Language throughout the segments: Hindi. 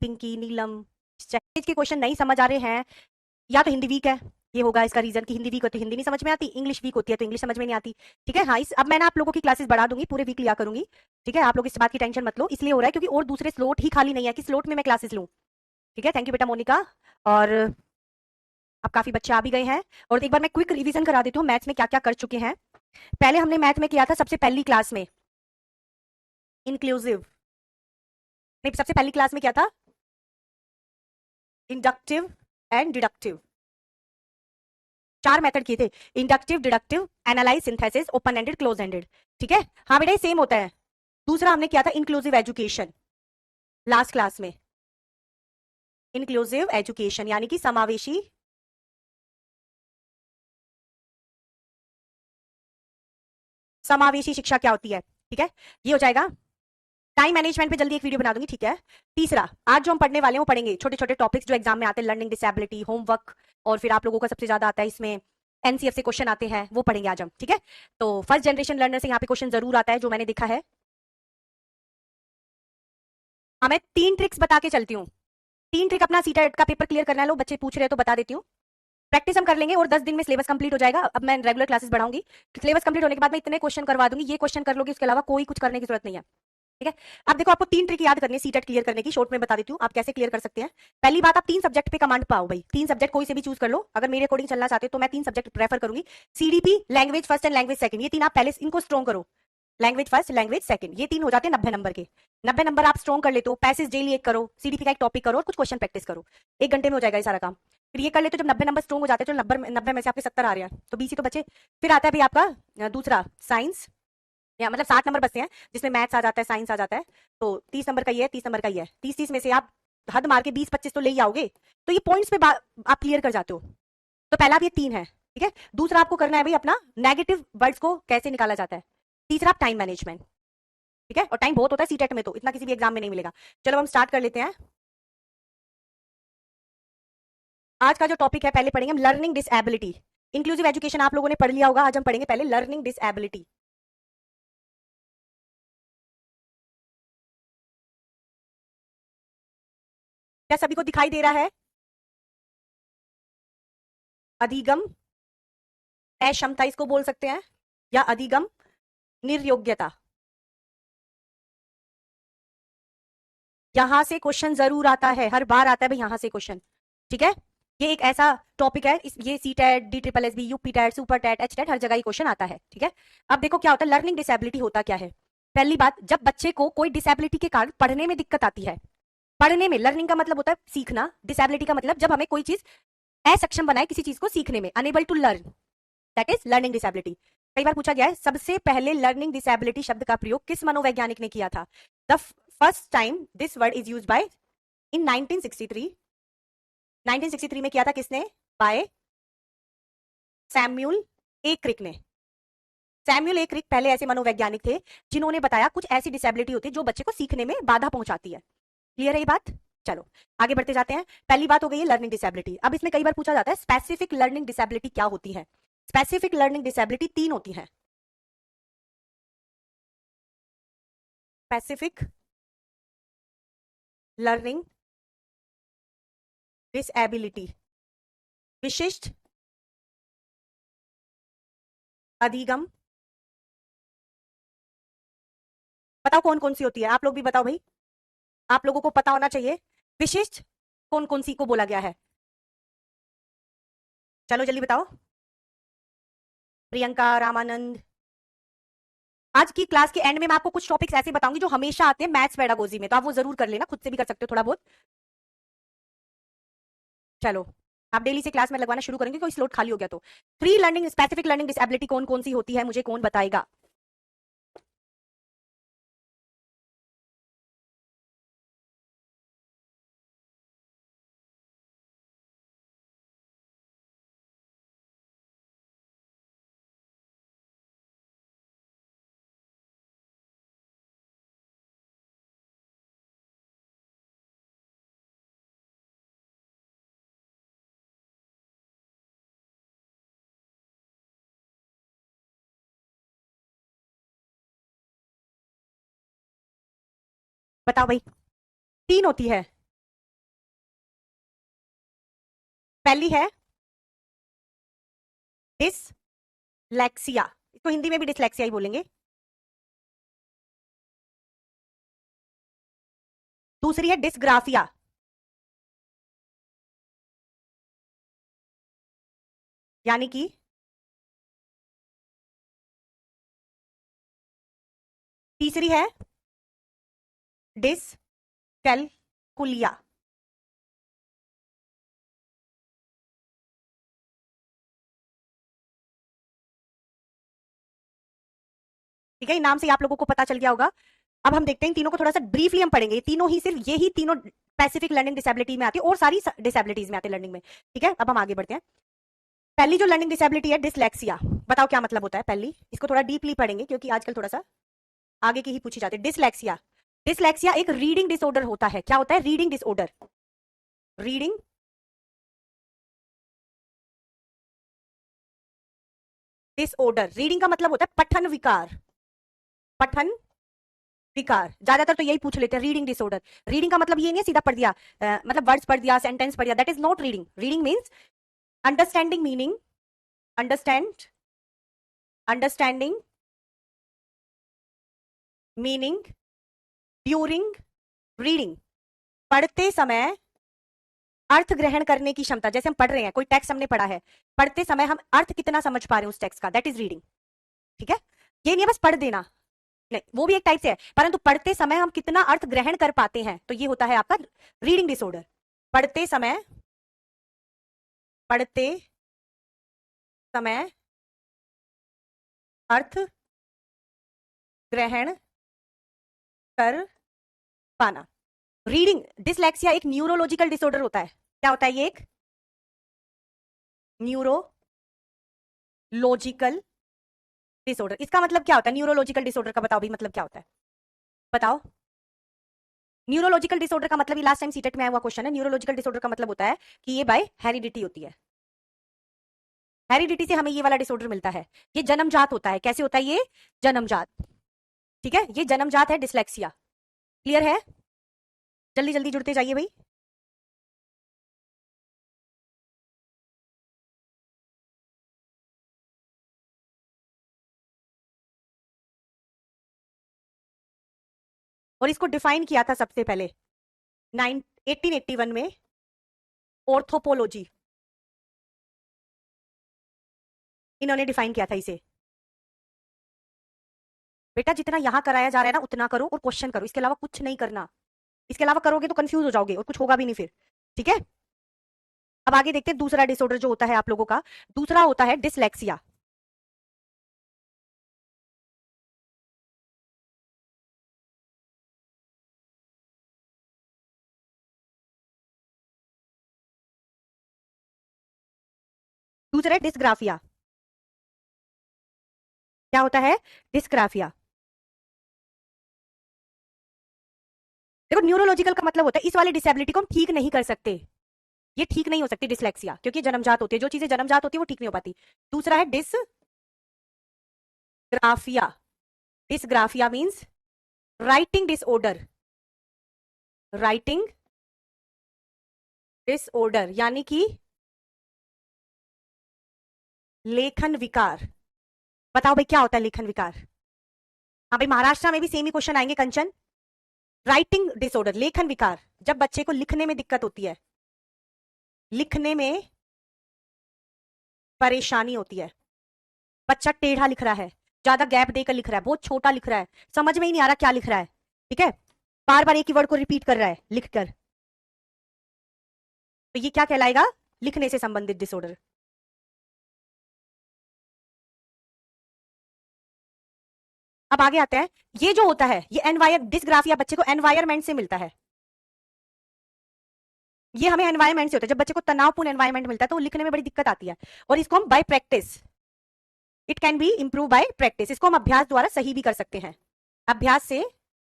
पिंकी, नीलम। चैलेंज के क्वेश्चन नहीं समझ आ रहे हैं, या तो हिंदी वीक है, ये होगा इसका रीजन कि हिंदी वीक होती है, हिंदी नहीं समझ में आती, इंग्लिश वीक होती है तो इंग्लिश समझ में नहीं आती। ठीक है, हाँ, इस अब मैं ना आप लोगों की क्लासेस बढ़ा दूंगी, पूरे वीक लिया करूंगी। ठीक है, आप लोग इस बात की टेंशन मत लो, इसलिए हो रहा है क्योंकि और दूसरे स्लॉट ही खाली नहीं है कि स्लॉट में मैं क्लासेस लूं। ठीक है, थैंक यू बेटा मोनिका। और अब काफी बच्चे आ भी गए हैं, और एक बार मैं क्विक रिवीजन करा देती हूँ मैथ्स में क्या क्या कर चुके हैं। पहले हमने मैथ में किया था सबसे पहली क्लास में इंक्लूसिव, नहीं सबसे पहली क्लास में क्या था, इंडक्टिव एंड डिडक्टिव। चार मेथड किए थे, inductive, deductive, analyse, synthesis, open ended, close ended. ठीक है, हाँ बेटा ये सेम होता है। दूसरा हमने किया था इंक्लूसिव एजुकेशन लास्ट क्लास में, इंक्लूसिव एजुकेशन यानी कि समावेशी समावेशी शिक्षा क्या होती है। ठीक है, ये हो जाएगा। टाइम मैनेजमेंट पे जल्दी एक वीडियो बना दूंगी। ठीक है, तीसरा आज जो हम पढ़ने वाले हैं वो पढ़ेंगे छोटे छोटे टॉपिक्स जो एग्जाम में आते हैं, लर्निंग डिसेबिलिटी, होमवर्क, और फिर आप लोगों का सबसे ज्यादा आता है इसमें एनसीएफ से क्वेश्चन आते हैं, वो पढ़ेंगे आज हम। ठीक है, तो फर्स्ट जनरेशन लर्नर से यहाँ पे क्वेश्चन जरूर आता है जो मैंने देखा है। हाँ, मैं 3 ट्रिक्स बता के चलती हूँ। 3 ट्रिक अपना सीटेट का पेपर क्लियर करना है, लो बच्चे पूछ रहे हैं तो बता देती हूँ। प्रैक्टिस हम कर लेंगे और 10 दिन में सिलेबस कंप्लीट हो जाएगा। अब मैं रेगुलर क्लासेस बढ़ाऊंगी, सिलेबस कंप्लीट होने के बाद मैं इतने क्वेश्चन करवा दूंगी, ये क्वेश्चन कर लोगे उसके अलावा कोई कुछ करने की जरूरत नहीं है। ठीक है, अब देखो आपको 3 ट्रिक याद करनी है सीटेट क्लियर करने की, शॉर्ट में बता देती हूँ आप कैसे क्लियर कर सकते हैं। पहली बात, आप 3 सब्जेक्ट पे कमांड पाओ भाई, 3 सब्जेक्ट कोई से भी चूज कर लो, अगर मेरे अकॉर्डिंग चलना चाहते हो तो मैं 3 सब्जेक्ट प्रेफर करूंगी। CDP, language first and language second, ये 3 आप पहले इनको स्ट्रॉन्ग करो। लैंग्वेज फर्स्ट, लैंग्वेज सेकंड, ये 3 हो जाते हैं 90 नंबर के। 90 नंबर आप स्ट्रॉन्ग कर लेते हो, पैसेज डेली एक करो, सीडीपी का एक टॉपिक करो और कुछ क्वेश्चन प्रैक्टिस करो, 1 घंटे में हो जाएगा ये सारा काम। फिर ये कर लेते हो, जब 90 नंबर स्ट्रॉन्ग हो जाते हैं तो 90 में से आपके 70 आ रहे हैं तो 20 ही तो बचे। फिर आता है भाई आपका दूसरा साइंस, या मतलब 60 नंबर बचते हैं जिसमें मैथ्स आ जाता है, साइंस आ जाता है। तो 30 नंबर का ये है, 30 नंबर का ये है, 30 30 में से आप हद मार के 20 25 तो ले ही आओगे, तो ये पॉइंट्स पे आप क्लियर कर जाते हो। तो पहला आप ये 3 है। ठीक है, दूसरा आपको करना है भाई अपना नेगेटिव वर्ड्स को कैसे निकाला जाता है। तीसरा आप टाइम मैनेजमेंट। ठीक है, और टाइम बहुत होता है सीटेट में तो इतना किसी भी एग्जाम में नहीं मिलेगा। चलो हम स्टार्ट कर लेते हैं। आज का जो टॉपिक है पहले पढ़ेंगे हम लर्निंग डिसएबिलिटी। इंक्लूसिव एजुकेशन आप लोगों ने पढ़ लिया होगा, आज हम पढ़ेंगे पहले लर्निंग डिसएबिलिटी। क्या सभी को दिखाई दे रहा है? अधिगम अक्षमता इसको बोल सकते हैं, या अधिगम निर्योग्यता। यहां से क्वेश्चन जरूर आता है, हर बार आता है भाई यहां से क्वेश्चन। ठीक है, ये एक ऐसा टॉपिक है, ये C TET, D triple S B, UP TET, super TET, H TET, हर जगह ये क्वेश्चन आता है। ठीक है, अब देखो क्या होता है, लर्निंग डिसेबिलिटी होता क्या है। पहली बात, जब बच्चे को कोई डिसेबिलिटी के कारण पढ़ने में दिक्कत आती है, पढ़ने में, लर्निंग का मतलब होता है सीखना, डिसेबिलिटी का मतलब जब हमें कोई चीज असक्षम बनाए किसी चीज को सीखने में, unable to learn, that is learning disability. कई बार पूछा गया है सबसे पहले लर्निंग डिसेबिलिटी शब्द का प्रयोग किस मनोवैज्ञानिक ने किया था। The first time this word is use by in 1963। 1963 में किया था किसने? बाय सैम्यूल ए क्रिक ने। सैम्यूल ए क्रिक पहले ऐसे मनोवैज्ञानिक थे जिन्होंने बताया कुछ ऐसी डिसेबिलिटी होती है जो बच्चे को सीखने में बाधा पहुंचाती है। क्लियर है ये बात? चलो आगे बढ़ते जाते हैं। पहली बात हो गई है लर्निंग डिसेबिलिटी। अब इसमें कई बार पूछा जाता है स्पेसिफिक लर्निंग डिसेबिलिटी क्या होती है। स्पेसिफिक लर्निंग डिसेबिलिटी 3 होती है। स्पेसिफिक लर्निंग डिसेबिलिटी, विशिष्ट अधिगम, बताओ कौन कौन सी होती है, आप लोग भी बताओ भाई, आप लोगों को पता होना चाहिए। विशिष्ट कौन कौन सी को बोला गया है, चलो जल्दी बताओ। प्रियंका, रामानंद। आज की क्लास के एंड में मैं आपको कुछ टॉपिक्स ऐसे बताऊंगी जो हमेशा आते हैं मैथ्स पेडागोजी में, तो आप वो जरूर कर लेना, खुद से भी कर सकते हो थोड़ा बहुत। चलो आप डेली से क्लास में लगवाना शुरू करेंगे, कोई स्लॉट खाली हो गया तो। Free learning specific learning disability कौन कौन सी होती है, मुझे कौन बताएगा? बताओ भाई। 3 होती है। पहली है डिसलेक्सिया, इसको हिंदी में भी डिसलेक्सिया ही बोलेंगे। दूसरी है डिसग्राफिया, यानी कि तीसरी है डिसकैलकुलिया। ठीक है, नाम से आप लोगों को पता चल गया होगा। अब हम देखते हैं तीनों को थोड़ा सा ब्रीफली हम पढ़ेंगे। तीनों ही सिर्फ ये ही तीनों स्पेसिफिक लर्निंग डिसेबिलिटी में आती है और सारी डिसेबिलिटीज में आती है लर्निंग में। ठीक है, अब हम आगे बढ़ते हैं। पहली जो लर्निंग डिसेबिलिटी है डिसलेक्सिया, बताओ क्या मतलब होता है पहली, इसको थोड़ा डीपली पढ़ेंगे क्योंकि आजकल थोड़ा सा आगे की ही पूछी जाती है। डिसलेक्सिया, डिसलेक्सिया एक रीडिंग डिसऑर्डर होता है। क्या होता है? Reading disorder. Reading disorder, reading का मतलब होता है पठन विकार। पठन विकार ज्यादातर तो यही पूछ लेते हैं, रीडिंग डिसऑर्डर। रीडिंग का मतलब ये नहीं है सीधा पढ़ दिया, मतलब वर्ड्स पढ़ दिया, सेंटेंस पढ़ दिया, that is not reading. Reading means understanding meaning, understand understanding meaning during reading. पढ़ते समय अर्थ ग्रहण करने की क्षमता, जैसे हम पढ़ रहे हैं, कोई टेक्स्ट हमने पढ़ा है, पढ़ते समय हम अर्थ कितना समझ पा रहे हैं उस टेक्स्ट का, दैट इज रीडिंग। ठीक है, ये नहीं है बस पढ़ देना, नहीं, वो भी एक टाइप से है, परंतु पढ़ते समय हम कितना अर्थ ग्रहण कर पाते हैं, तो ये होता है आपका रीडिंग डिसऑर्डर। पढ़ते समय, पढ़ते समय अर्थ ग्रहण कर पाना। रीडिंग डिसलेक्सिया एक न्यूरोलॉजिकल डिसऑर्डर होता है। क्या होता है ये? एक न्यूरोलॉजिकल डिसऑर्डर। इसका मतलब क्या होता है न्यूरोलॉजिकल डिसऑर्डर का? बताओ भी मतलब क्या होता है, बताओ। न्यूरोलॉजिकल डिसऑर्डर का मतलब, ये लास्ट टाइम सीटेट में आया हुआ क्वेश्चन है। न्यूरोलॉजिकल डिसऑर्डर का मतलब होता है कि ये बाय हेरिडिटी होती है। हेरिडिटी से हमें ये वाला डिसऑर्डर मिलता है। ये जन्मजात होता है। कैसे होता है ये? जन्मजात। ठीक है, ये जन्मजात है डिसलेक्सिया। क्लियर है? जल्दी जल्दी जुड़ते जाइए भाई। और इसको डिफाइन किया था सबसे पहले 1881 में ऑर्थोपोलॉजी, इन्होंने डिफाइन किया था इसे। बेटा जितना यहां कराया जा रहा है ना उतना करो और क्वेश्चन करो, इसके अलावा कुछ नहीं करना। इसके अलावा करोगे तो कंफ्यूज हो जाओगे और कुछ होगा भी नहीं फिर। ठीक है, अब आगे देखते हैं दूसरा डिसऑर्डर जो होता है आप लोगों का। दूसरा होता है डिसलेक्सिया। दूसरा है डिस्ग्राफिया। क्या होता है? डिस्ग्राफिया। देखो न्यूरोलॉजिकल का मतलब होता है इस वाली डिसेबिलिटी को हम ठीक नहीं कर सकते। ये ठीक नहीं हो सकती डिसलेक्सिया, क्योंकि जन्मजात होती है। जो चीजें जन्मजात होती है वो ठीक नहीं हो पाती। दूसरा है dysgraphia. Dysgraphia means writing disorder. Writing disorder यानी कि लेखन विकार। बताओ भाई क्या होता है लेखन विकार? हाँ भाई, महाराष्ट्र में भी सेम ही क्वेश्चन आएंगे कंचन। राइटिंग डिसऑर्डर, लेखन विकार, जब बच्चे को लिखने में दिक्कत होती है, लिखने में परेशानी होती है, बच्चा टेढ़ा लिख रहा है, ज्यादा गैप देकर लिख रहा है, बहुत छोटा लिख रहा है, समझ में ही नहीं आ रहा क्या लिख रहा है। ठीक है, बार बार एक ही वर्ड को रिपीट कर रहा है लिखकर, तो ये क्या कहलाएगा? लिखने से संबंधित डिसऑर्डर। अब आगे आते हैं, ये जो होता है ये एनवायर डिसग्राफिया बच्चे को एनवायरमेंट से मिलता है। ये हमें एनवायरमेंट से होता है। जब बच्चे को तनावपूर्ण एनवायरमेंट मिलता है तो लिखने में बड़ी दिक्कत आती है, और इसको हम bye practice, it can be improve bye practice, इसको हम अभ्यास द्वारा सही भी कर सकते हैं। अभ्यास से,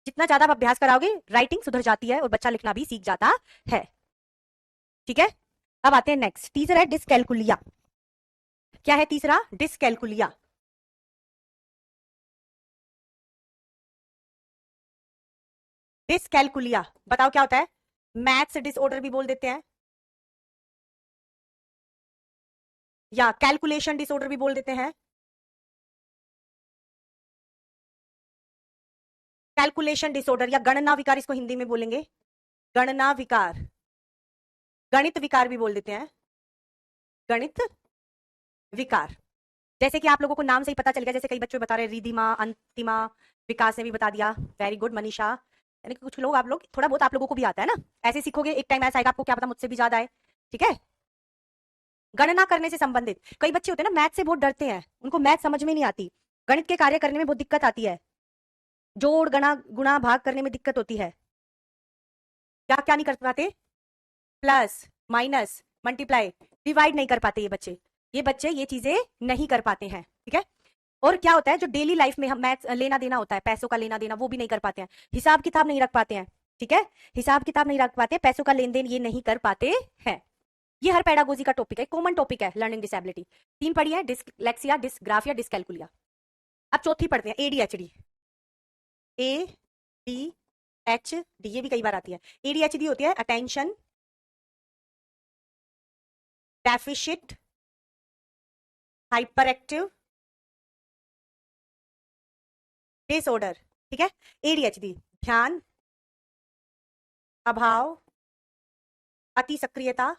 जितना ज्यादा आप अभ्यास कराओगे राइटिंग सुधर जाती है और बच्चा लिखना भी सीख जाता है। ठीक है, अब आते हैं नेक्स्ट। तीसरा है डिसकैलकुलिया। क्या है तीसरा? डिसकैलकुलिया। डिसकैलकुलिया बताओ क्या होता है? मैथ्स डिसऑर्डर भी बोल देते हैं, या कैलकुलेशन डिसऑर्डर भी बोल देते हैं, कैलकुलेशन डिसऑर्डर या गणना विकार इसको हिंदी में बोलेंगे, गणना विकार, गणित विकार भी बोल देते हैं, गणित विकार। जैसे कि आप लोगों को नाम से ही पता चल गया, जैसे कई बच्चे बता रहे रिधिमा, अंतिमा, विकास ने भी बता दिया, वेरी गुड मनीषा। यानी कि कुछ लोग, आप लोग थोड़ा बहुत आप लोगों को भी आता है ना, ऐसे सीखोगे, एक टाइम ऐसा आएगा आपको क्या पता मुझसे भी ज्यादा है, ठीक है। गणना करने से संबंधित कई बच्चे होते हैं ना, मैथ से बहुत डरते हैं, उनको मैथ समझ में नहीं आती, गणित के कार्य करने में बहुत दिक्कत आती है, जोड़ गणा गुणा भाग करने में दिक्कत होती है, क्या क्या नहीं कर पाते, प्लस माइनस मल्टीप्लाई डिवाइड नहीं कर पाते ये बच्चे ये चीजें नहीं कर पाते हैं, ठीक है। और क्या होता है, जो डेली लाइफ में हम मैथ लेना देना होता है, पैसों का लेना देना, वो भी नहीं कर पाते हैं, हिसाब किताब नहीं रख पाते हैं, ठीक है, हिसाब किताब नहीं रख पाते, पैसों का लेन देन ये नहीं कर पाते हैं। ये हर पेडागोजी का टॉपिक है, कॉमन टॉपिक है लर्निंग डिसेबिलिटी। 3 पढ़ी है, डिसलेक्सिया, डिसग्राफिया, डिसकैलकुलिया। अब चौथी पढ़ते हैं, ADHD, A D H D, ये भी कई बार आती है। एडीएचडी होती है attention deficit hyper active disorder, ठीक है। एडीएचडी, ध्यान अभाव अति सक्रियता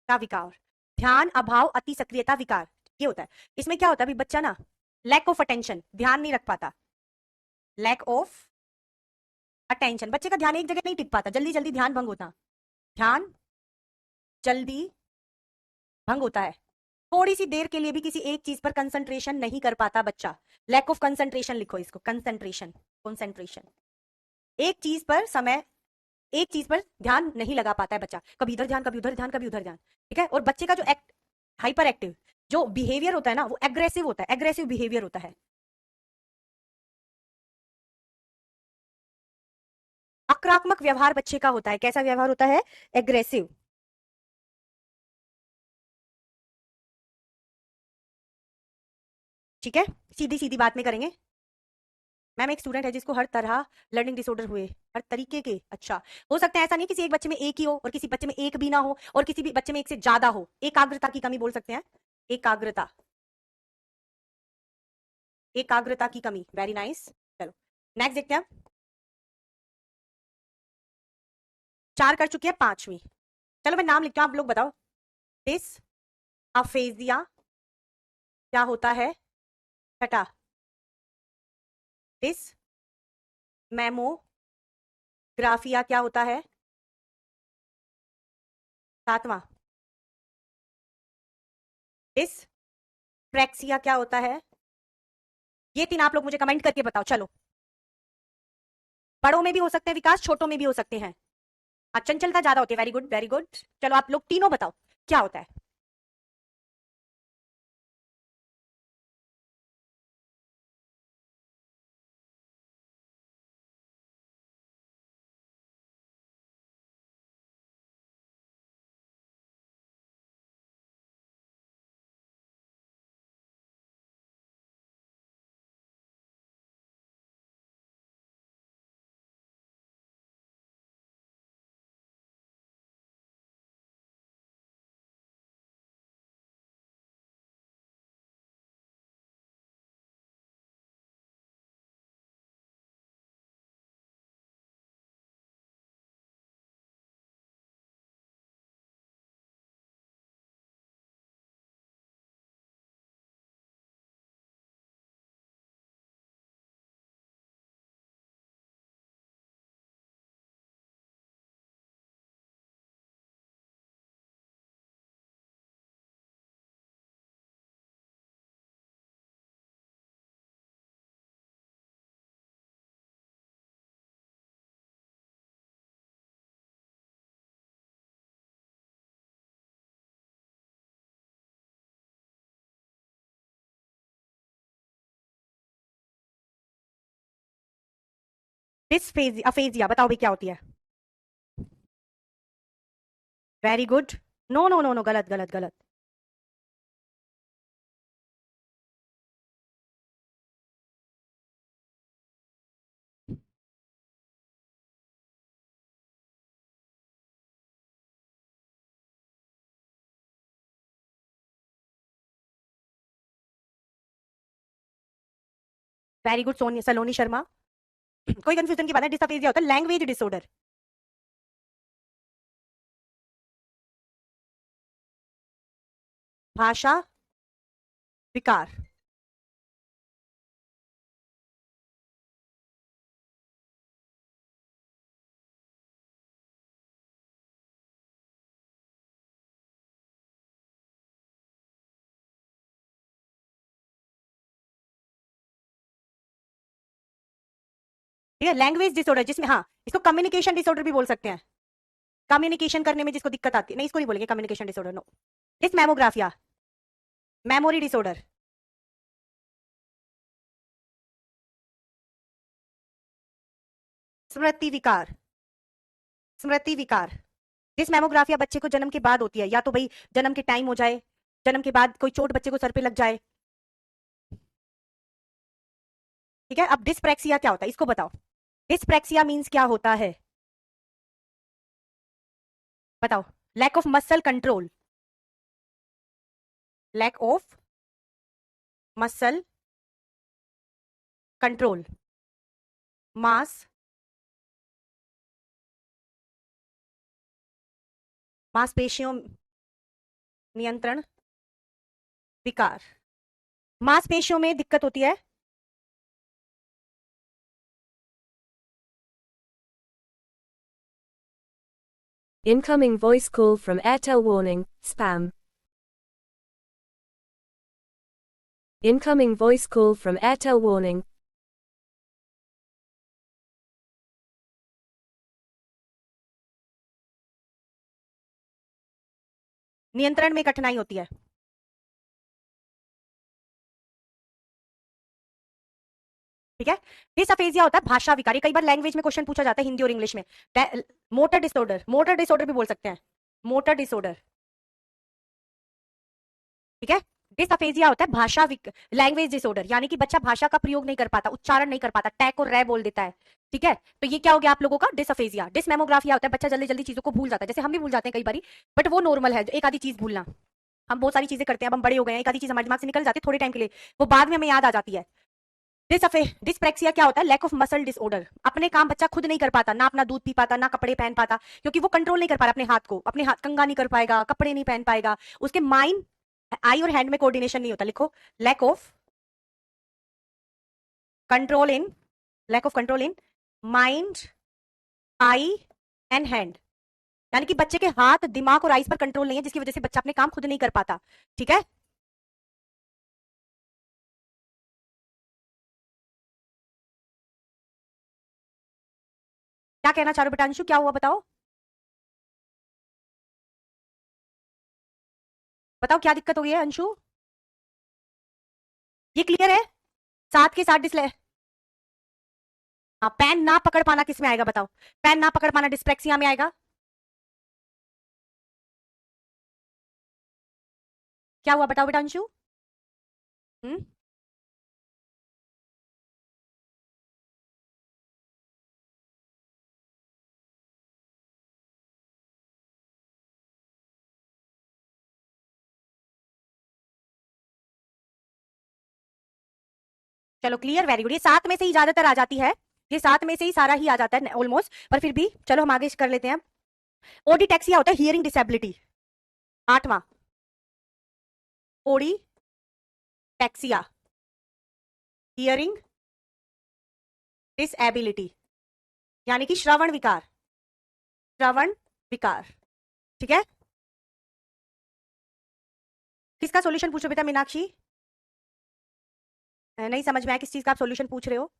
का विकार, ध्यान अभाव अति सक्रियता विकार, ये होता है। इसमें क्या होता है, अभी बच्चा ना लैक ऑफ अटेंशन, ध्यान नहीं रख पाता, लैक ऑफ अटेंशन, बच्चे का ध्यान एक जगह नहीं टिक पाता, जल्दी जल्दी ध्यान भंग होता, ध्यान जल्दी भंग होता है, थोड़ी सी देर के लिए भी किसी एक चीज पर कंसंट्रेशन नहीं कर पाता बच्चा, लैक ऑफ कंसंट्रेशन लिखो इसको, कंसंट्रेशन, कंसंट्रेशन, एक चीज पर समय, एक चीज पर ध्यान नहीं लगा पाता है बच्चा, कभी इधर ध्यान, कभी उधर ध्यान, कभी उधर ध्यान, ठीक है। और बच्चे का जो एक्ट हाइपर एक्टिव जो बिहेवियर होता है ना, वो एग्रेसिव होता है, एग्रेसिव बिहेवियर होता है, आक्रामक व्यवहार बच्चे का होता है, कैसा व्यवहार होता है, एग्रेसिव, ठीक है। सीधी सीधी बात में करेंगे, मैम एक स्टूडेंट है जिसको हर तरह लर्निंग डिसऑर्डर हुए, हर तरीके के, अच्छा हो सकता है, ऐसा नहीं किसी एक बच्चे में एक ही हो और किसी बच्चे में एक भी ना हो और किसी भी बच्चे में एक से ज्यादा हो, एकाग्रता की कमी बोल सकते हैं, एकाग्रता, एकाग्रता की कमी, वेरी नाइस। चलो नेक्स्ट देखते हैं, 4 कर चुकी है, 5वीं। चलो मैं नाम लिखती हूँ, आप लोग बताओ, डिस अफेजिया क्या होता है, छठा, डिस मेमोग्राफिया क्या होता है, 7वां, डिस प्रेक्सिया क्या होता है, ये 3 आप लोग मुझे कमेंट करके बताओ, चलो। बड़ों में भी हो सकते हैं विकास, छोटों में भी हो सकते हैं, चंचलता ज्यादा होती है, वेरी गुड वेरी गुड। चलो आप लोग तीनों बताओ क्या होता है, डिस्फेजिया अफेजिया बताओ भाई क्या होती है, very good, no no no no, गलत गलत गलत, वेरी गुड सोनी सलोनी शर्मा। कोई कंफ्यूजन की बात है, डिसअफेजिया होता है लैंग्वेज डिसऑर्डर। भाषा विकार। ठीक है, लैंग्वेज डिसऑर्डर जिसमें, हाँ इसको कम्युनिकेशन डिसऑर्डर भी बोल सकते हैं। कम्युनिकेशन करने में जिसको दिक्कत आती है, नहीं इसको नहीं बोलेंगे communication disorder, no. Dysmemographia, memory disorder, स्मृति विकार, स्मृति विकार। डिसमेमोग्राफिया बच्चे को जन्म के बाद होती है, या तो भाई जन्म के टाइम हो जाए, जन्म के बाद कोई चोट बच्चे को सर पे लग जाए। ठीक है, अब डिस्प्रैक्सिया क्या होता है इसको बताओ। डिस्प्रैक्सिया मीन्स क्या होता है बताओ। Lack of muscle control, lack of muscle control, मास मांसपेशियों नियंत्रण विकार। मांसपेशियों में दिक्कत होती है। Incoming voice call from Airtel warning, spam. Incoming voice call from Airtel warning. नियंत्रण में कठिनाई होती है। ठीक है, डिसअफेजिया होता है भाषा विकार। ये कई बार लैंग्वेज में क्वेश्चन पूछा जाता है, हिंदी और इंग्लिश में। मोटर डिसऑर्डर, मोटर डिसऑर्डर भी बोल सकते हैं, मोटर डिसऑर्डर। ठीक है, डिसअफेजिया होता है भाषा लैंग्वेज डिसऑर्डर, यानी कि बच्चा भाषा का प्रयोग नहीं कर पाता, उच्चारण नहीं कर पाता, टैक और रै बोल देता है। ठीक है, तो ये क्या हो गया आप लोगों का डिसअफेजिया। डिसमेमोग्राफिया होता है बच्चा जल्दी जल्दी चीजों को भूल जाता है, जैसे हम भी भूल जाते हैं कई बार, बट वो नॉर्मल है, एक आधी चीज भूलना। हम बहुत सारी चीजें करते हैं, अब हम बड़े हो गए हैं, एक आधी चीज हमारे दिमाग से निकल जाती है थोड़े टाइम के लिए, वो बाद में हमें याद आ जाती है। डिस्प्रेक्सिया क्या होता है, लैक ऑफ मसल डिसऑर्डर। अपने काम बच्चा खुद नहीं कर पाता, ना अपना दूध पी पाता, ना कपड़े पहन पाता, क्योंकि वो कंट्रोल नहीं कर पा रहा अपने हाथ को, अपने हाथ कंगा नहीं कर पाएगा, कपड़े नहीं पहन पाएगा, उसके माइंड आई और हैंड में कोऑर्डिनेशन नहीं होता। लिखो, lack of control in, lack of control in mind, eye and hand, यानी कि बच्चे के हाथ, दिमाग और आईज पर कंट्रोल नहीं है, जिसकी वजह से बच्चा अपने काम खुद नहीं कर पाता। ठीक है, क्या कहना चाह रहे हो बेटा अंशु, क्या हुआ बताओ, बताओ क्या दिक्कत हो गई है अंशु। ये क्लियर है, साथ के साथ डिस्ले, हाँ पेन ना पकड़ पाना किस में आएगा बताओ, पेन ना पकड़ पाना डिस्प्रेक्सिया में आएगा। क्या हुआ बताओ बेटा अंशु। हम्म, चलो क्लियर, वेरी गुड। ये साथ में से ही ज्यादातर आ जाती है, ये साथ में से ही सारा ही आ जाता है ऑलमोस्ट, पर फिर भी चलो हम आगे कर लेते हैं। ओडिटेक्सिया होता है हियरिंग डिसेबिलिटी, आठवां, ओडिटेक्सिया, हियरिंग डिसेबिलिटी, यानी कि श्रवण विकार, श्रवण विकार। ठीक है, किसका सॉल्यूशन पूछो बेटा मीनाक्षी, नहीं समझ में आया किस चीज का आप सॉल्यूशन पूछ रहे हो।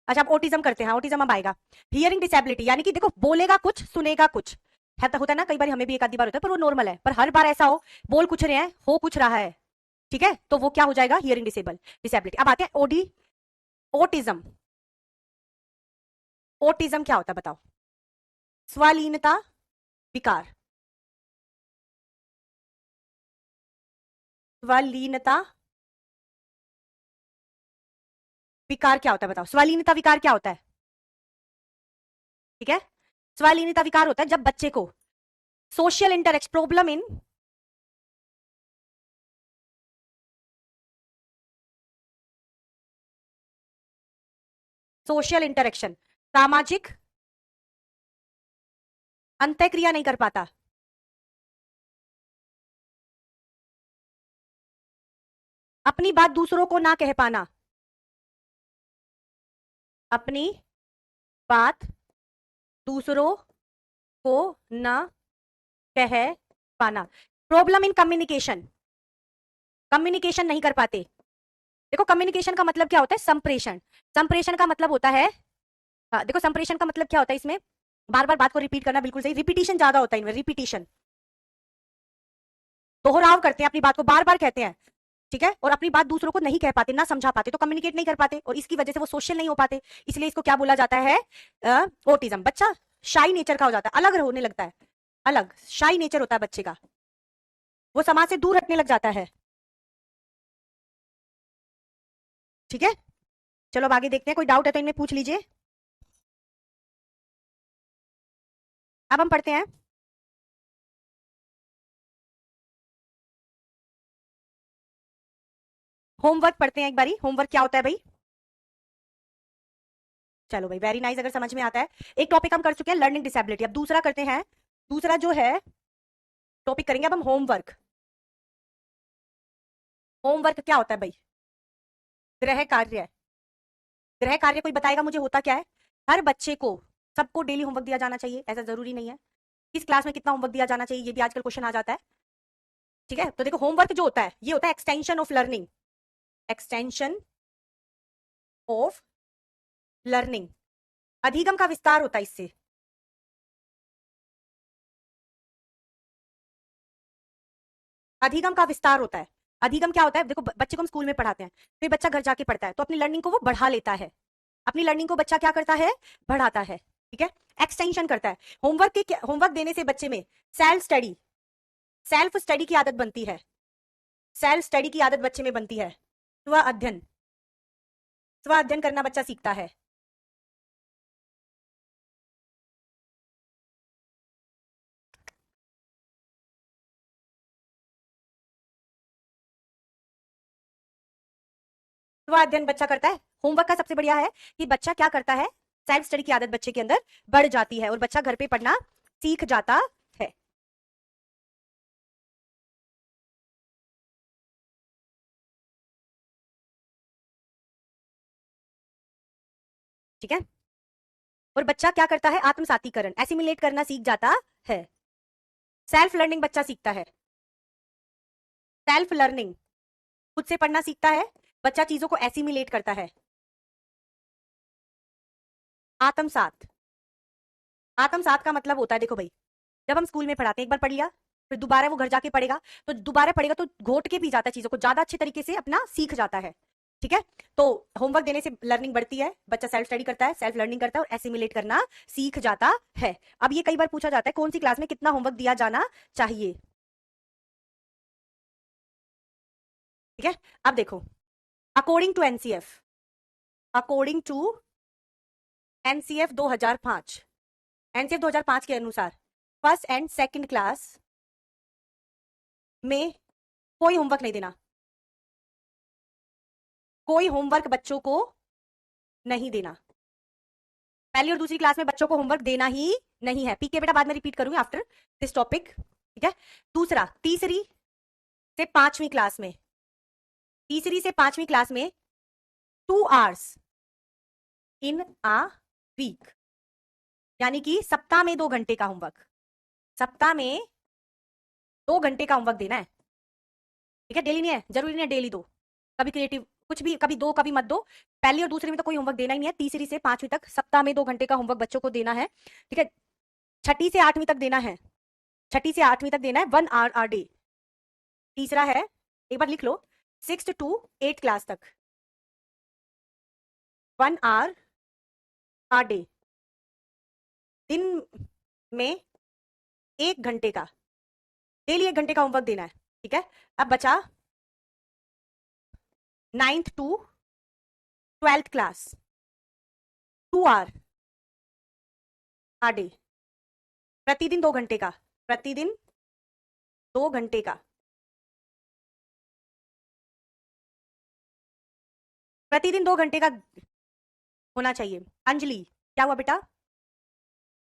अच्छा, अब ऑटिज्म करते हैं, ऑटिज्म अब आएगा। हियरिंग डिसेबिलिटी, यानी कि देखो बोलेगा कुछ सुनेगा कुछ, है तो होता है ना, कई बार हमें भी एक आधी बार होता है, पर वो नॉर्मल है, पर हर बार ऐसा हो, बोल कुछ रहे हैं हो कुछ रहा है, ठीक है, तो वो क्या हो जाएगा, हियरिंग डिसेबिलिटी। अब आते हैं ओडी, ओटिज्म। ओटिज्म क्या होता है बताओ, स्वलीनता विकार, स्वलीनता विकार क्या होता है बताओ, स्वलीनता विकार क्या होता है। ठीक है, स्वलीनता विकार होता है जब बच्चे को social interaction problem in social interaction, सामाजिक अंतःक्रिया नहीं कर पाता, अपनी बात दूसरों को ना कह पाना, अपनी बात दूसरों को ना कह पाना, प्रॉब्लम इन कम्युनिकेशन, कम्युनिकेशन नहीं कर पाते। देखो कम्युनिकेशन का मतलब क्या होता है, संप्रेषण, संप्रेषण का मतलब होता है, देखो संप्रेषण का मतलब क्या होता है, इसमें बार बार बात को रिपीट करना, बिल्कुल सही, रिपीटिशन ज्यादा होता है इनमें, रिपीटिशन, दोहराव करते हैं, अपनी बात को बार बार कहते हैं, ठीक है, और अपनी बात दूसरों को नहीं कह पाते, ना समझा पाते, तो कम्युनिकेट नहीं कर पाते, और इसकी वजह से वो सोशल नहीं हो पाते, इसलिए इसको क्या बोला जाता है, ऑटिज्म। बच्चा शाई नेचर का हो जाता है, अलग होने लगता है, अलग शाई नेचर होता है बच्चे का, वो समाज से दूर हटने लग जाता है, ठीक है। चलो अब आगे देखते हैं, कोई डाउट है तो इनमें पूछ लीजिए। अब हम पढ़ते हैं होमवर्क, पढ़ते हैं एक बारी, होमवर्क क्या होता है भाई। चलो भाई वेरी नाइस, अगर समझ में आता है। एक टॉपिक हम कर चुके हैं लर्निंग डिसेबिलिटी, अब दूसरा करते हैं, दूसरा जो है टॉपिक करेंगे अब हम होमवर्क। होमवर्क क्या होता है भाई, गृह कार्य, गृह कार्य कोई बताएगा मुझे होता क्या है। हर बच्चे को, सबको डेली होमवर्क दिया जाना चाहिए, ऐसा जरूरी नहीं है, किस क्लास में कितना होमवर्क दिया जाना चाहिए ये भी आजकल क्वेश्चन आ जाता है, ठीक है। तो देखो होमवर्क जो होता है ये होता है extension of learning, extension of learning, अधिगम का विस्तार होता है इससे, अधिगम का विस्तार होता है। अधिगम क्या होता है, देखो बच्चे को हम स्कूल में पढ़ाते हैं, फिर बच्चा घर जाके पढ़ता है, तो अपनी लर्निंग को वो बढ़ा लेता है, अपनी लर्निंग को बच्चा क्या करता है, बढ़ाता है, ठीक है, एक्सटेंशन करता है। होमवर्क के, होमवर्क देने से बच्चे में सेल्फ स्टडी, सेल्फ स्टडी की आदत बनती है, सेल्फ स्टडी की आदत बच्चे में बनती है, स्व अध्ययन, स्व अध्ययन करना बच्चा सीखता है, स्व अध्ययन बच्चा करता है। होमवर्क का सबसे बढ़िया है कि बच्चा क्या करता है, सेल्फ स्टडी की आदत बच्चे के अंदर बढ़ जाती है और बच्चा घर पे पढ़ना सीख जाता है, ठीक है। और बच्चा क्या करता है, आत्मसातीकरण, एसिमिलेट करना सीख जाता है, सेल्फ लर्निंग बच्चा सीखता है, सेल्फ लर्निंग, खुद से पढ़ना सीखता है, बच्चा चीजों को एसिमिलेट करता है, आत्मसात, आत्मसात का मतलब होता है, देखो भाई जब हम स्कूल में पढ़ाते हैं, एक बार पढ़ लिया, फिर दोबारा वो घर जाके पढ़ेगा, तो दोबारा पढ़ेगा तो घोट के भी जाता है चीजों को, ज्यादा अच्छे तरीके से अपना सीख जाता है, ठीक है। तो होमवर्क देने से लर्निंग बढ़ती है, बच्चा सेल्फ स्टडी करता है, सेल्फ लर्निंग करता है और एसिमिलेट करना सीख जाता है। अब ये कई बार पूछा जाता है कौन सी क्लास में कितना होमवर्क दिया जाना चाहिए, ठीक है। अब देखो according to NCF, according to NCF 2005, NCF 2005 के अनुसार फर्स्ट एंड सेकंड क्लास में कोई होमवर्क नहीं देना, कोई होमवर्क बच्चों को नहीं देना, पहली और दूसरी क्लास में बच्चों को होमवर्क देना ही नहीं है। पीके बेटा बाद में रिपीट करूंगी आफ्टर दिस टॉपिक, ठीक है। दूसरा, तीसरी से पांचवी क्लास में, तीसरी से पांचवी क्लास में 2 आवर्स इन आ वीक, यानी कि सप्ताह में 2 घंटे का होमवर्क, सप्ताह में 2 घंटे का होमवर्क देना है, ठीक है। डेली नहीं है, जरूरी नहीं है डेली दो, कभी क्रिएटिव कुछ भी, कभी दो कभी मत दो, पहली और दूसरी में तो कोई होमवर्क देना ही नहीं है, तीसरी से पांचवी तक सप्ताह में 2 घंटे का होमवर्क बच्चों को देना है, ठीक है। छठी से आठवीं तक देना है, छठी से आठवीं तक देना है 1 आवर आ डे। तीसरा है, एक बार लिख लो, 6 to 8 क्लास तक 1 आवर आ डे, दिन में 1 घंटे का, डेली 1 घंटे का होमवर्क देना है, ठीक है। अब बचा 9th to 12th class, 2 hour a day, प्रतिदिन 2 घंटे का, प्रतिदिन 2 घंटे का, प्रतिदिन 2 घंटे का होना चाहिए। अंजलि, क्या हुआ बेटा?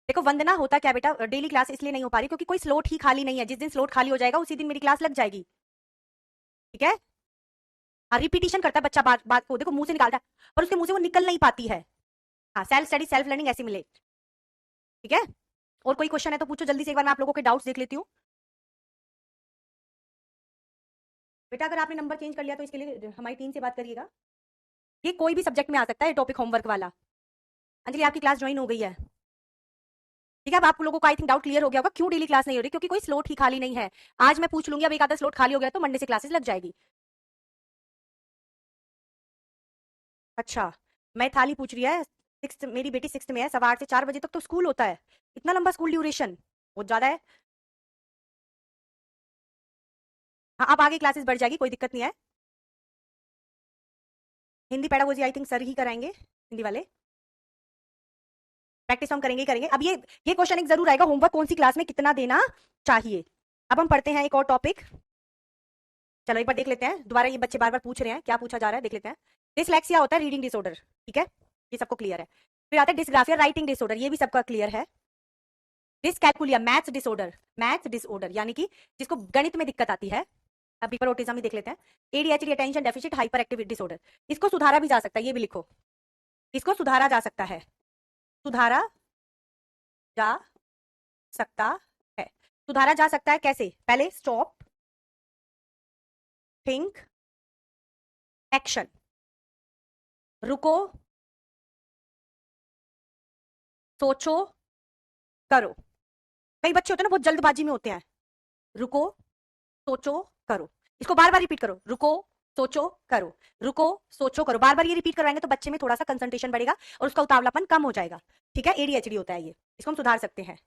देखो वंदना, होता क्या बेटा, डेली क्लास इसलिए नहीं हो पा रही क्योंकि कोई स्लॉट ही खाली नहीं है। जिस दिन स्लॉट खाली हो जाएगा उसी दिन मेरी क्लास लग जाएगी। ठीक है? हाँ, रिपीटिशन करता है बच्चा बात बात को, देखो मुंह से निकालता है पर उसके मुंह से वो निकल नहीं पाती है। हाँ, self study self learning assimilate. ठीक है? और कोई क्वेश्चन है तो पूछो जल्दी से, एक बार मैं आप लोगों के डाउट्स देख लेती हूँ। बेटा अगर आपने नंबर चेंज कर लिया तो इसके लिए हमारी टीम से बात करिएगा। ये कोई भी सब्जेक्ट में आ सकता है टॉपिक, होमवर्क वाला। अंजलि आपकी क्लास ज्वाइन हो गई है। ठीक है, अब आप लोगों को आई थिंक डाउट क्लियर हो गया होगा क्यों डेली क्लास नहीं हो रही, क्योंकि कोई स्लॉट ही खाली नहीं है। आज मैं पूछ लूंगी, अब एक आधा स्लॉट खाली हो गया तो मंडे से क्लासेस लग जाएगी। अच्छा, मैं थाली पूछ रही है। सिक्स, मेरी बेटी सिक्स में है, 8:15 से 4 बजे तक तो स्कूल होता है। इतना लंबा स्कूल ड्यूरेशन बहुत ज्यादा है। हाँ, अब आगे क्लासेस बढ़ जाएगी, कोई दिक्कत नहीं है। Hindi pedagogy I think sir ही कराएंगे, हिंदी वाले। प्रैक्टिस हम करेंगे ही करेंगे। अब ये क्वेश्चन एक जरूर आएगा, होमवर्क कौन सी क्लास में कितना देना चाहिए। अब हम पढ़ते हैं एक और टॉपिक। चलो एक बार देख लेते हैं दोबारा, ये बच्चे बार बार पूछ रहे हैं क्या पूछा जा रहा है, देख लेते हैं। डिसलेक्सिया होता है रीडिंग डिसऑर्डर, ठीक है, ये सबको क्लियर है। फिर आता है डिसग्राफिया राइटिंग डिसऑर्डर, ये भी सबका क्लियर है। Dyscalculia maths disorder, maths disorder यानी कि जिसको गणित में दिक्कत आती है। अभी पर ऑटिज्म ही देख लेते हैं। ADHD attention deficit hyper activity disorder, इसको सुधारा भी जा सकता है, ये भी लिखो। इसको सुधारा जा सकता है, सुधारा जा सकता है। सुधारा जा सकता है कैसे? पहले स्टॉप, थिंक, एक्शन। रुको, सोचो, करो। कई बच्चे होते हैं ना बहुत जल्दबाजी में होते हैं। रुको, सोचो, करो। इसको बार बार रिपीट करो, रुको, सोचो, करो। रुको, सोचो, करो। बार बार ये रिपीट करवाएंगे तो बच्चे में थोड़ा सा कंसंट्रेशन बढ़ेगा और उसका उतावलापन कम हो जाएगा। ठीक है, एडीएचडी होता है ये, इसको हम सुधार सकते हैं।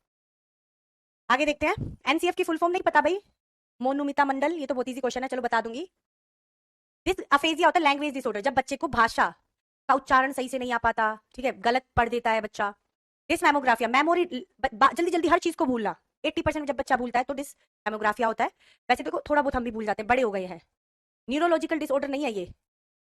आगे देखते हैं। एनसीएफ की फुल फॉर्म नहीं पता भाई? मोनुमिता मंडल, ये तो बहुत इजी क्वेश्चन है, चलो बता दूंगी। दिस अफेजिया होता है लैंग्वेज डिसऑर्डर, जब बच्चे को भाषा का उच्चारण सही से नहीं आ पाता, ठीक है, गलत पढ़ देता है बच्चा। डिस मेमोग्राफिया, मेमोरी, जल्दी जल्दी हर चीज को भूलना। 80% जब बच्चा भूलता है तो डिस मेमोग्राफिया होता है। वैसे देखो थोड़ा बहुत हम भी भूल जाते हैं, बड़े हो गए हैं। न्यूरोलॉजिकल डिसऑर्डर नहीं है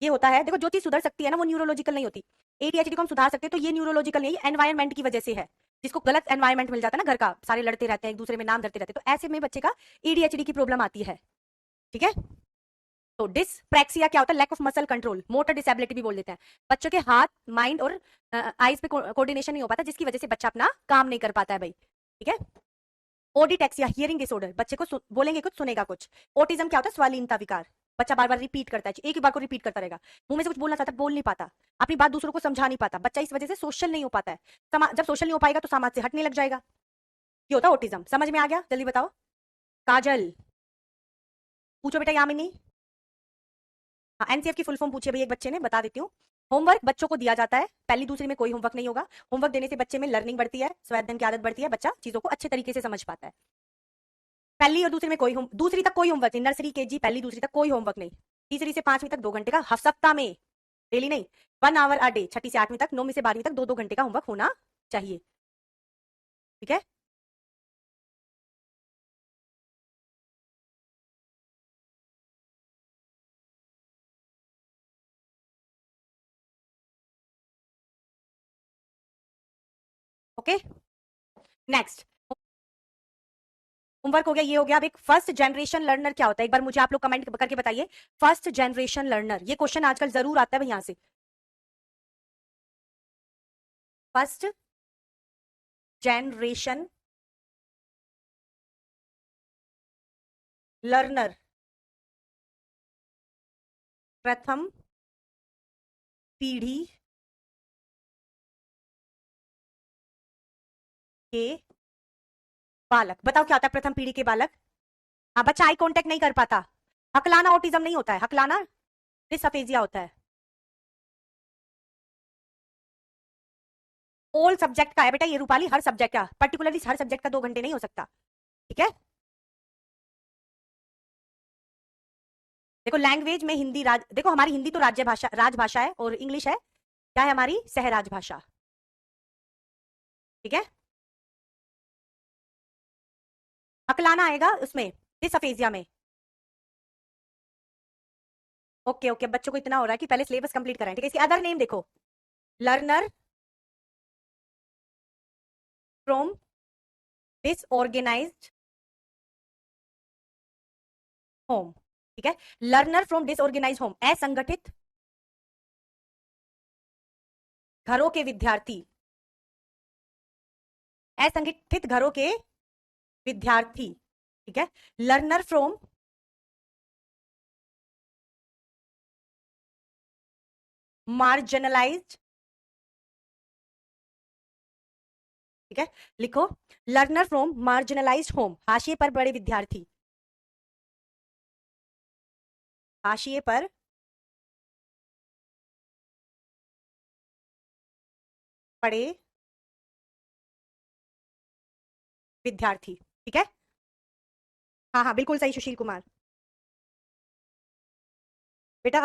ये होता है, देखो जो चीज सुधर सकती है ना वो न्यूरोलॉजिकल नहीं होती। एडीएचडी को हम सुधार सकते हैं तो ये न्यूरोलॉजिकल नहीं है, एनवायरमेंट की वजह से है। जिसको गलत एनवायरमेंट मिल जाता है ना, घर का, सारे लड़ते रहते हैं एक दूसरे में, नाम धरते रहते हैं, तो ऐसे में बच्चे का एडीएचडी की प्रॉब्लम आती है। ठीक है, तो डिसप्रैक्सिया क्या होता है? Lack of muscle control, motor disability भी बोल देते हैं। बच्चों के हाथ, माइंड और आईज पे कोऑर्डिनेशन नहीं हो पाता, जिसकी वजह से बच्चा अपना काम नहीं कर पाता है भाई। ठीक है। ओडिटेक्सिया हियरिंग डिसऑर्डर, बच्चे को बोलेंगे कुछ सुनेगा कुछ। ओटिज्म क्या होता है? स्वलीनता विकार, बच्चा बार बार रिपीट करता है, एक ही बार को रिपीट करता रहेगा, मुंह में से कुछ बोलना चाहता है बोल नहीं पाता, अपनी बात दूसरों को समझा नहीं पाता, बच्चा इस वजह से सोशल नहीं हो पाता है। जब सोशल नहीं हो पाएगा तो समाज से हटने लग जाएगा। ये होता है ओटिज्म। समझ में आ गया? जल्दी बताओ। काजल पूछो बेटा, यामिनी। हाँ, एनसीएफ की फुल फॉर्म पूछी भैया एक बच्चे ने, बता देती हूँ। होमवर्क बच्चों को दिया जाता है, पहली दूसरी में कोई होमवर्क नहीं होगा। होमवर्क देने से बच्चे में लर्निंग बढ़ती है, स्वाध्याय की आदत बढ़ती है, बच्चा चीजों को अच्छे तरीके से समझ पाता है। पहली और दूसरी में कोई दूसरी तक कोई होमवर्क नहीं, नर्सरी केजी पहली दूसरी तक कोई होमवर्क नहीं। तीसरी से 5वीं तक 2 घंटे का सप्ताह में, डेली नहीं, 1 आवर अ डे। छठी से 8वीं तक, 9वीं से 12वीं तक 2-2 घंटे का होमवर्क होना चाहिए। ठीक है। Okay, next. होमवर्क हो गया, ये हो गया। अब एक फर्स्ट जनरेशन लर्नर क्या होता है, एक बार मुझे आप लोग कमेंट करके बताइए। फर्स्ट जनरेशन लर्नर, ये क्वेश्चन आजकल जरूर आता है भाई यहाँ से। फर्स्ट जनरेशन लर्नर, प्रथम पीढ़ी के बालक। बताओ क्या होता है प्रथम पीढ़ी के बालक? हाँ, बच्चा आई कांटेक्ट नहीं कर पाता। हकलाना ऑटिज्म नहीं होता है, हकलाना डिसअफेजिया होता है। ऑल सब्जेक्ट का है बेटा ये, रूपाली, हर सब्जेक्ट का, पर्टिकुलरली हर सब्जेक्ट का 2 घंटे नहीं हो सकता। ठीक है। देखो लैंग्वेज में हिंदी देखो हमारी हिंदी तो राज्य भाषा, राजभाषा है, और इंग्लिश है क्या है? हमारी सहराज भाषा। ठीक है। हकलाना आएगा उसमें, डिसअफेजिया में। ओके ओके, बच्चों को इतना हो रहा है कि पहले सिलेबस कंप्लीट कराएं। ठीक है, इसके अदर नेम देखो। लर्नर फ्रॉम डिसऑर्गेनाइज्ड होम, ठीक है। लर्नर फ्रॉम डिसऑर्गेनाइज्ड होम, असंगठित घरों के विद्यार्थी, असंगठित घरों के विद्यार्थी, ठीक है। लर्नर फ्रॉम मार्जिनलाइज्ड, ठीक है, लिखो लर्नर फ्रॉम मार्जिनलाइज्ड होम, हाशिए पर बड़े विद्यार्थी, हाशिए पर पड़े विद्यार्थी, ठीक है। हाँ हाँ बिल्कुल सही सुशील कुमार। बेटा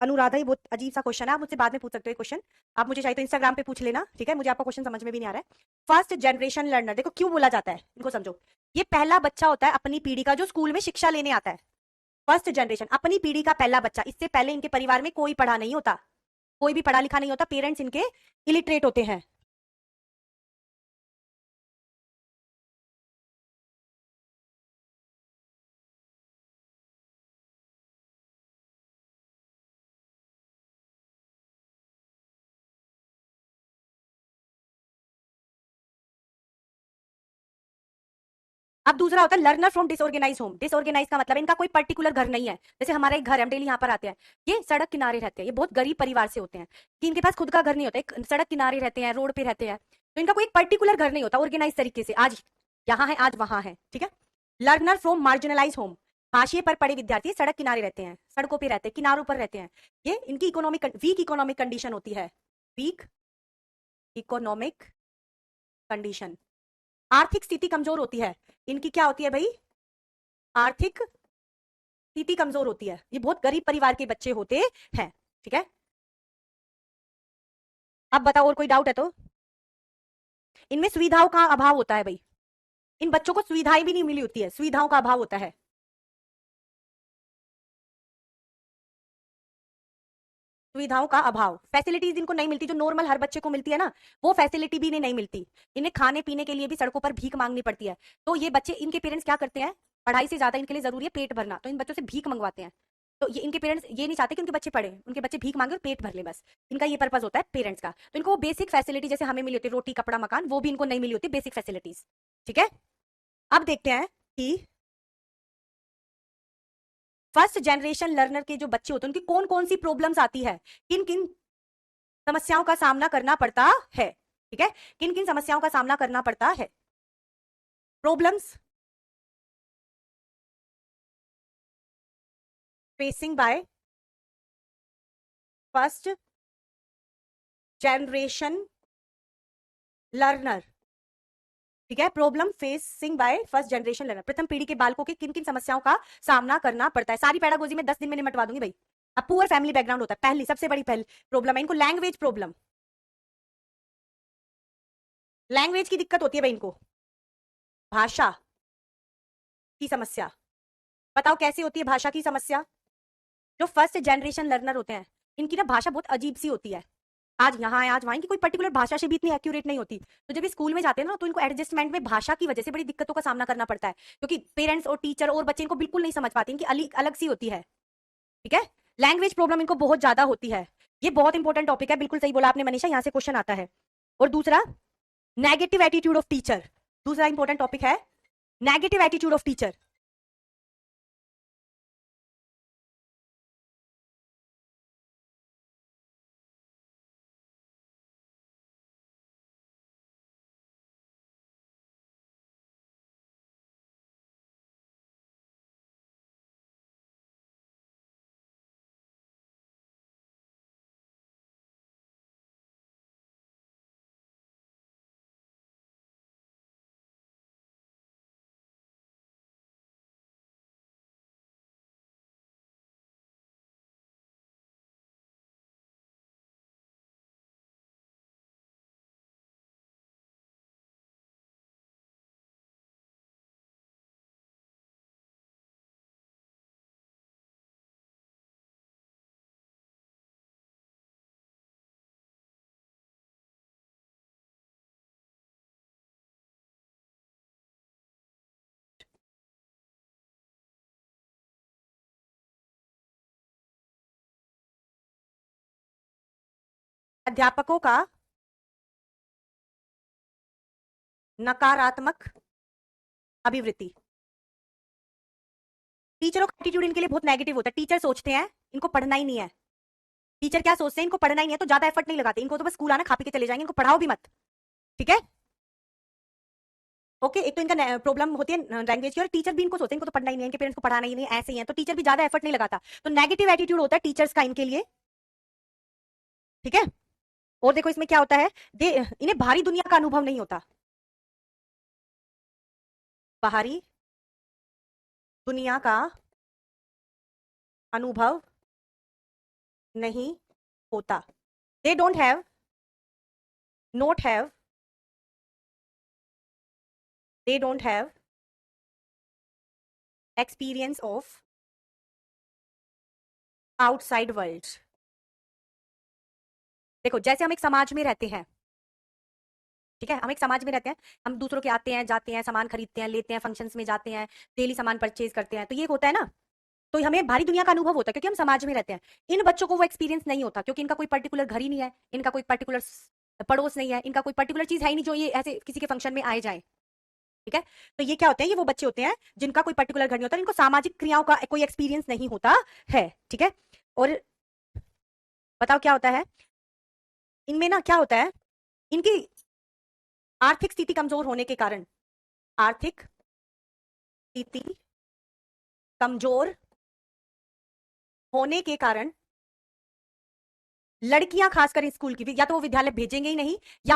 अनुराधा, ही बहुत अजीब सा क्वेश्चन है, आप मुझसे बाद में पूछ सकते हो क्वेश्चन। आप मुझे चाहिए तो इंस्टाग्राम पे पूछ लेना, ठीक है। मुझे आपका क्वेश्चन समझ में भी नहीं आ रहा है। फर्स्ट जनरेशन लर्नर, देखो क्यों बोला जाता है, इनको समझो। ये पहला बच्चा होता है अपनी पीढ़ी का जो स्कूल में शिक्षा लेने आता है। फर्स्ट जनरेशन, अपनी पीढ़ी का पहला बच्चा, इससे पहले इनके परिवार में कोई पढ़ा नहीं होता, कोई भी पढ़ा लिखा नहीं होता, पेरेंट्स इनके इलिटरेट होते हैं। अब दूसरा होता है learner from disorganise home. Disorganise का मतलब इनका कोई पर्टिकुलर घर नहीं है, जैसे हमारा एक घर है, हम डेली यहाँ पर आते हैं। ये सड़क किनारे रहते हैं, ये बहुत गरीब परिवार से होते हैं कि इनके पास खुद का घर नहीं होता, एक सड़क किनारे रहते हैं, रोड पे रहते हैं। तो इनका कोई एक पर्टिकुलर घर नहीं होता ऑर्गेनाइज तरीके से, आज यहाँ है आज वहां है, ठीक है। लर्नर फ्रॉम मार्जिनलाइज होम, हाशिए पर पड़े विद्यार्थी, सड़क किनारे रहते हैं, सड़कों पर रहते हैं, किनारों पर रहते हैं। ये इनकी इकोनॉमिक वीक इकोनॉमिक कंडीशन होती है, वीक इकोनॉमिक कंडीशन, आर्थिक स्थिति कमजोर होती है इनकी। क्या होती है भाई, आर्थिक स्थिति कमजोर होती है, ये बहुत गरीब परिवार के बच्चे होते हैं, ठीक है। अब बताओ और कोई डाउट है तो। इनमें सुविधाओं का अभाव होता है भाई, इन बच्चों को सुविधाएं भी नहीं मिली होती है, सुविधाओं का अभाव होता है। सुविधाओं का अभाव, फैसिलिटीज इनको नहीं मिलती जो नॉर्मल हर बच्चे को मिलती है ना, वो फैसिलिटी भी इन्हें नहीं मिलती। इन्हें खाने पीने के लिए भी सड़कों पर भीख मांगनी पड़ती है। तो ये बच्चे, इनके पेरेंट्स क्या करते हैं, पढ़ाई से ज्यादा इनके लिए जरूरी है पेट भरना, तो इन बच्चों से भीख मंगवाते हैं। तो ये इनके पेरेंट्स ये नहीं चाहते कि उनके बच्चे पढ़े, उनके बच्चे भीख मांगे और पेट भर ले बस। इनका ये पर्पज होता है पेरेंट्स का। तो इनको वो बेसिक फैसिलिटी जैसे हमें मिली होती है, रोटी कपड़ा मकान, वो भी इनको नहीं मिली होती बेसिक फैसिलिटीज, ठीक है। अब देखते हैं कि फर्स्ट जनरेशन लर्नर के जो बच्चे होते हैं उनकी कौन कौन सी प्रॉब्लम्स आती है, किन किन समस्याओं का सामना करना पड़ता है, ठीक है। किन किन समस्याओं का सामना करना पड़ता है, problems facing by first generation learner, ठीक है। Problem facing by first generation learner, प्रथम पीढ़ी के बालकों के किन किन समस्याओं का सामना करना पड़ता है। सारी पैडागोजी में 10 दिन में निपटवा दूंगी भाई। अब पुअर फैमिली बैकग्राउंड होता है, पहली सबसे बड़ी पहली प्रॉब्लम है इनको लैंग्वेज प्रॉब्लम, लैंग्वेज की दिक्कत होती है भाई इनको, भाषा की समस्या। बताओ कैसे होती है भाषा की समस्या। जो फर्स्ट जनरेशन लर्नर होते हैं इनकी ना भाषा बहुत अजीब सी होती है, आज यहाँ है आज वहाँ, की कोई पर्टिकुलर भाषा से भी इतनी एक्यूरेट नहीं होती। तो जब ये स्कूल में जाते हैं ना तो इनको एडजस्टमेंट में भाषा की वजह से बड़ी दिक्कतों का सामना करना पड़ता है, क्योंकि पेरेंट्स और टीचर और बच्चे इनको बिल्कुल नहीं समझ पाते, इनकी अलग अलग सी होती है, ठीक है। लैंग्वेज प्रॉब्लम इनको बहुत ज्यादा होती है। ये बहुत इंपॉर्टेंट टॉपिक है, बिल्कुल सही बोला आपने मनीषा, यहाँ से क्वेश्चन आता है। और दूसरा नेगेटिव एटीट्यूड ऑफ टीचर, दूसरा इंपॉर्टेंट टॉपिक है नेगेटिव एटीट्यूड ऑफ टीचर। अध्यापकों का नकारात्मक अभिवृत्ति। टीचरों का एटीट्यूड इनके लिए बहुत नेगेटिव होता है। टीचर सोचते हैं इनको पढ़ना ही नहीं है। टीचर क्या सोचते हैं, इनको पढ़ना ही नहीं है, तो ज्यादा एफर्ट नहीं लगाते, इनको तो बस स्कूल आना, खा पी के चले जाएंगे, इनको पढ़ाओ भी मत। ठीक है, ओके। एक तो इनका प्रॉब्लम होती है लैंग्वेज की, और टीचर भी इनको सोचते हैं इनको तो पढ़ना ही नहीं है, इनके पेरेंट्स को पढ़ाना ही नहीं है, ऐसे ही है, तो टीचर भी ज्यादा एफर्ट नहीं लगाता। तो नेगेटिव एटीट्यूड होता है टीचर्स का इनके लिए। ठीक है, और देखो इसमें क्या होता है, इन्हें बाहरी दुनिया का अनुभव नहीं होता। बाहरी दुनिया का अनुभव नहीं होता। They don't have, note have, they don't have experience of outside world. देखो जैसे हम एक समाज में रहते हैं, ठीक है, हम एक समाज में रहते हैं, हम दूसरों के आते हैं जाते हैं, सामान खरीदते हैं, लेते हैं, फंक्शंस में जाते हैं, डेली सामान परचेज करते हैं, तो ये होता है ना। तो हमें भारी दुनिया का अनुभव होता है क्योंकि हम समाज में रहते हैं। इन बच्चों को वो एक्सपीरियंस नहीं होता क्योंकि इनका कोई पर्टिकुलर घर ही नहीं है, इनका कोई पर्टिकुलर पड़ोस नहीं है, इनका कोई पर्टिकुलर चीज है ही नहीं जो ये ऐसे किसी के फंक्शन में आए जाए। ठीक है, तो ये क्या होते हैं, ये वो बच्चे होते हैं जिनका कोई पर्टिकुलर घर नहीं होता, इनको सामाजिक क्रियाओं का कोई एक्सपीरियंस नहीं होता है। ठीक है, और बताओ क्या होता है इनमें ना, क्या होता है, इनकी आर्थिक स्थिति कमजोर होने के कारण, आर्थिक स्थिति कमजोर होने के कारण लड़कियां खासकर इस स्कूल की, या तो वो विद्यालय भेजेंगे ही नहीं, या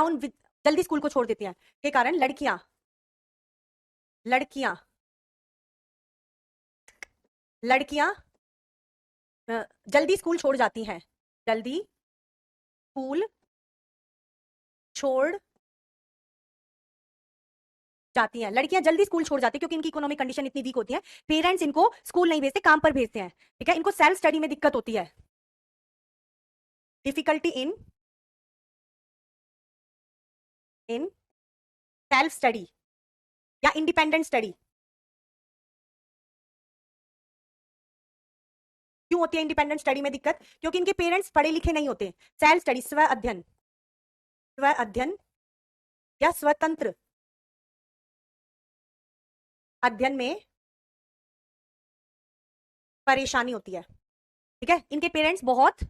जल्दी स्कूल को छोड़ देती हैं, के कारण लड़कियां लड़कियां लड़कियां जल्दी स्कूल छोड़ जाती हैं, जल्दी स्कूल छोड़ जाती हैं, लड़कियां जल्दी स्कूल छोड़ जाती हैं क्योंकि इनकी इकोनॉमिक कंडीशन इतनी वीक होती है, पेरेंट्स इनको स्कूल नहीं भेजते, काम पर भेजते हैं। ठीक है, इनको सेल्फ स्टडी में दिक्कत होती है, डिफिकल्टी इन सेल्फ स्टडी या इंडिपेंडेंट स्टडी। क्यों होती है इंडिपेंडेंट स्टडी में दिक्कत, क्योंकि इनके पेरेंट्स पढ़े लिखे नहीं होते। सेल्फ स्टडी, स्व अध्ययन, स्व अध्ययन या स्वतंत्र अध्ययन में परेशानी होती है। ठीक है, इनके पेरेंट्स बहुत,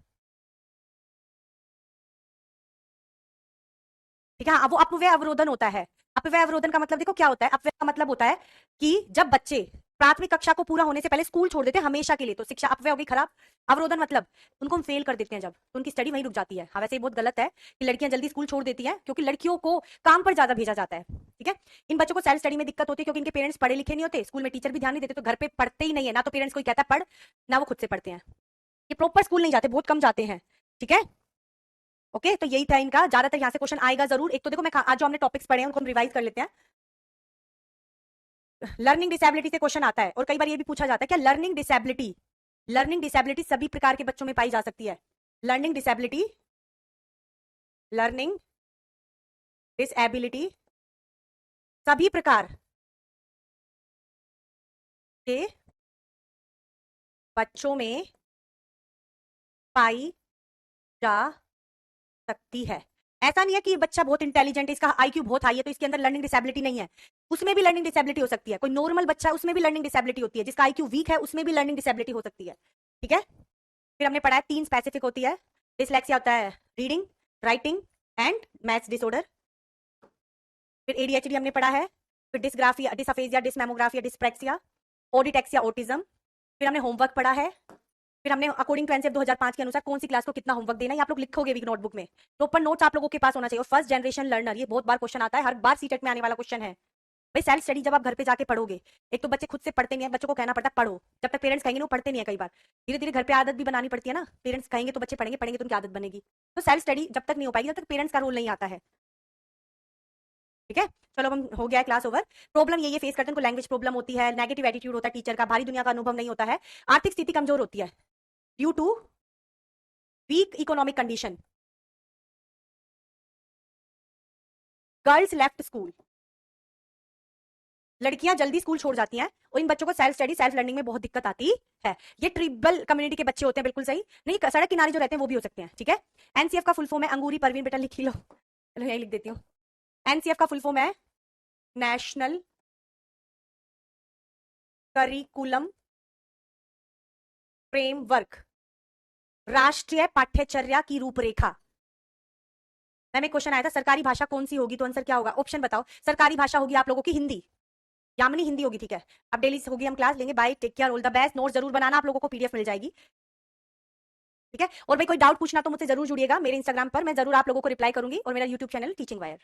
ठीक है, वो अपव्यय अवरोधन होता है। अपव्यय अवरोधन का मतलब देखो क्या होता है, अपव्यय का मतलब होता है कि जब बच्चे प्राथमिक कक्षा को पूरा होने से पहले स्कूल छोड़ देते हैं हमेशा के लिए, तो शिक्षा अपव्यय होगी, खराब। अवरोधन मतलब उनको हम फेल कर देते हैं, जब तो उनकी स्टडी वहीं रुक जाती है। हाँ, वैसे ये बहुत गलत है कि लड़कियां जल्दी स्कूल छोड़ देती हैं क्योंकि लड़कियों को काम पर ज्यादा भेजा जाता है। ठीक है, इन बच्चों को सेल्फ स्टडी में दिक्कत होती है क्योंकि इनके पेरेंट्स पढ़े लिखे नहीं होते, स्कूल में टीचर भी ध्यान नहीं देते, तो घर पे पढ़ते ही नहीं है ना, तो पेरेंट्स कोई कहता है पढ़, ना वो खुद से पढ़ते हैं। ये प्रॉपर स्कूल नहीं जाते, बहुत कम जाते हैं। ठीक है, ओके, तो यही था इनका, ज्यादातर यहाँ से क्वेश्चन आएगा जरूर। एक तो देखो मैं आज जो हमने टॉपिक्स पढ़े हैं उनको हम रिवाइज कर लेते हैं। लर्निंग डिसेबिलिटी से क्वेश्चन आता है, और कई बार ये भी पूछा जाता है क्या लर्निंग डिसेबिलिटी सभी प्रकार के बच्चों में पाई जा सकती है। लर्निंग डिसेबिलिटी, लर्निंग डिसेबिलिटी सभी प्रकार के बच्चों में पाई जा सकती है। ऐसा नहीं है कि बच्चा बहुत इंटेलिजेंट है, इसका आईक्यू बहुत हाई है, तो इसके अंदर लर्निंग डिसेबिलिटी नहीं है। उसमें भी लर्निंग डिसेबिलिटी हो सकती है। कोई नॉर्मल बच्चा है उसमें भी लर्निंग डिसेबिलिटी होती है, जिसका आईक्यू वीक है उसमें भी लर्निंग डिसेबिलिटी हो सकती है। ठीक है, फिर हमने पढ़ा है 3 स्पेसिफिक होती है। डिसलेक्सिया होता है reading, writing and maths disorder. फिर एडीएचडी हमने पढ़ा है, फिर डिसग्राफिया, डिसअफेजिया, डिसमेमोग्राफिया, डिस्प्रैक्सिया, ऑडिटेक्सिया, ऑटिज्म। फिर हमने होमवर्क पढ़ा है। फिर हमने अकॉर्डिंग टू एनसीईआरटी 2005 के अनुसार कौन सी क्लास को कितना होमवर्क देना है, आप लोग लिखोगे भी नोटबुक में। प्रॉपर नोट्स आप लोगों के पास होना चाहिए। और फर्स्ट जनरेशन लर्नर, ये बहुत बार क्वेश्चन आता है, हर बार सीटेट में आने वाला क्वेश्चन है। भाई सेल्फ स्टडी जब आप घर पे जाके पढ़ोगे, एक तो बच्चे खुद से पढ़ते नहीं है, बच्चों को कहना पड़ता है पढ़ो, जब तक पेरेंट्स कहेंगे वो पढ़ते नहीं है। कई बार धीरे धीरे घर पे आदत भी बनानी पड़ती है ना, पेरेंट्स कहेंगे तो बच्चे पढ़ेंगे, पढ़ेंगे तो उनकी आदत बनेगी। तो सेल्फ स्टडी जब तक नहीं हो पाएगी जब तक पेरेंट्स का रोल नहीं आता है। ठीक है, चलो अब हम हो गया क्लास ओवर। प्रॉब्लम ये फेस करते हैं, उनको लैंग्वेज प्रॉब्लम होती है, नेगेटिव एटीट्यूड होता है टीचर का, भारी दुनिया का अनुभव नहीं होता है, आर्थिक स्थिति कमजोर होती है due to weak economic condition, girls left school, लड़कियां जल्दी स्कूल छोड़ जाती हैं और इन बच्चों को सेल्फ स्टडी सेल्फ लर्निंग में बहुत दिक्कत आती है। ये ट्रिबल कम्युनिटी के बच्चे होते हैं, बिल्कुल सही नहीं, सड़क किनारे जो रहते हैं वो भी हो सकते हैं, ठीक है। एनसीएफ का फुल फॉर्म है, अंगूरी परवीन बेटा लिख ही लो, चलो यही लिख देती हूँ। एनसीएफ का फुल फॉर्म है नेशनल करिकुलम फ्रेमवर्क, राष्ट्रीय पाठ्यचर्या की रूपरेखा। मैम एक क्वेश्चन आया था सरकारी भाषा कौन सी होगी, तो आंसर क्या होगा, ऑप्शन बताओ। सरकारी भाषा होगी आप लोगों की हिंदी, यामिनी हिंदी होगी, ठीक है। अब डेली होगी, हम क्लास लेंगे, bye, take care, all the best. Note जरूर बनाना, आप लोगों को पीडीएफ मिल जाएगी, ठीक है। और भाई कोई डाउट पूछना तो मुझसे जरूर जुड़िएगा, मेरे इंस्टाग्राम पर मैं जरूर आप लोगों को रिप्लाई करूंगी, और मेरा यूट्यूब चैनल टीचिंग वायर।